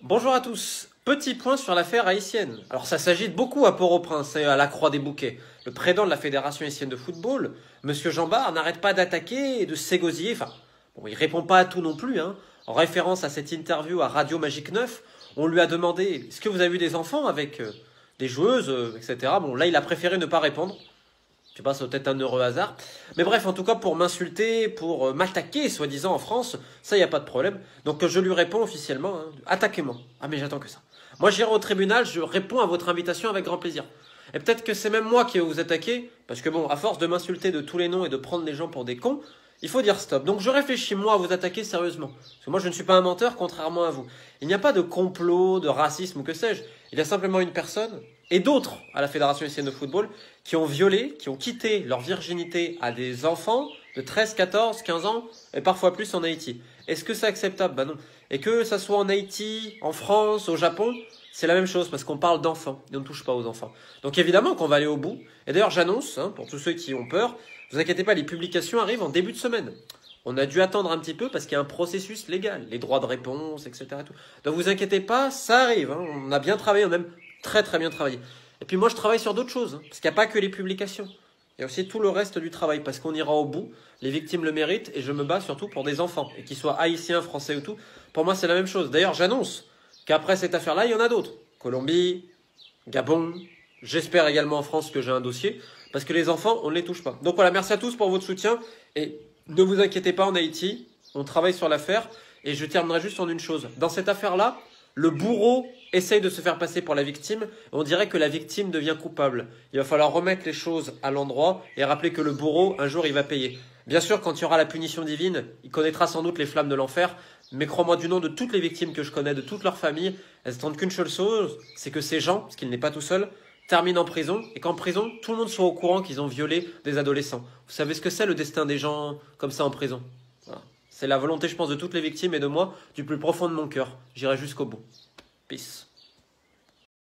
Bonjour à tous. Petit point sur l'affaire haïtienne. Alors ça s'agite beaucoup à Port-au-Prince et à la Croix des Bouquets. Le président de la Fédération haïtienne de football, Monsieur Jean Bart, n'arrête pas d'attaquer et de s'égosiller. Enfin, bon, il répond pas à tout non plus, hein. En référence à cette interview à Radio Magique 9, on lui a demandé est-ce que vous avez eu des enfants avec des joueuses, etc. Bon, là, il a préféré ne pas répondre. Je sais pas, c'est peut-être un heureux hasard. Mais bref, en tout cas, pour m'insulter, pour m'attaquer, soi-disant, en France, ça, il n'y a pas de problème. Donc, je lui réponds officiellement, hein, attaquez-moi. Ah, mais j'attends que ça. Moi, j'irai au tribunal, je réponds à votre invitation avec grand plaisir. Et peut-être que c'est même moi qui vais vous attaquer, parce que bon, à force de m'insulter de tous les noms et de prendre les gens pour des cons, il faut dire stop. Donc, je réfléchis, moi, à vous attaquer sérieusement. Parce que moi, je ne suis pas un menteur, contrairement à vous. Il n'y a pas de complot, de racisme ou que sais-je. Il y a simplement une personne, et d'autres à la Fédération haïtienne de football, qui ont violé, qui ont quitté leur virginité à des enfants de 13, 14, 15 ans, et parfois plus en Haïti. Est-ce que c'est acceptable? Ben non. Et que ça soit en Haïti, en France, au Japon, c'est la même chose, parce qu'on parle d'enfants, et on ne touche pas aux enfants. Donc évidemment qu'on va aller au bout. Et d'ailleurs, j'annonce, hein, pour tous ceux qui ont peur, vous inquiétez pas, les publications arrivent en début de semaine. On a dû attendre un petit peu parce qu'il y a un processus légal, les droits de réponse, etc. Tout. Donc vous inquiétez pas, ça arrive. Hein. On a bien travaillé, on a même très très bien travaillé. Et puis moi je travaille sur d'autres choses, hein, parce qu'il n'y a pas que les publications. Il y a aussi tout le reste du travail, parce qu'on ira au bout. Les victimes le méritent, et je me bats surtout pour des enfants, et qu'ils soient haïtiens, français ou tout. Pour moi c'est la même chose. D'ailleurs j'annonce qu'après cette affaire-là, il y en a d'autres. Colombie, Gabon, j'espère également en France que j'ai un dossier, parce que les enfants, on ne les touche pas. Donc voilà, merci à tous pour votre soutien, et ne vous inquiétez pas en Haïti, on travaille sur l'affaire, et je terminerai juste en une chose. Dans cette affaire-là, le bourreau essaye de se faire passer pour la victime, et on dirait que la victime devient coupable. Il va falloir remettre les choses à l'endroit, et rappeler que le bourreau, un jour, il va payer. Bien sûr, quand il y aura la punition divine, il connaîtra sans doute les flammes de l'enfer, mais crois-moi du nom de toutes les victimes que je connais, de toutes leurs familles, elles attendent qu'une seule chose, c'est que ces gens, parce qu'il n'est pas tout seul, terminent en prison, et qu'en prison, tout le monde soit au courant qu'ils ont violé des adolescents. Vous savez ce que c'est le destin des gens comme ça en prison? Voilà. C'est la volonté, je pense, de toutes les victimes et de moi, du plus profond de mon cœur. J'irai jusqu'au bout. Peace.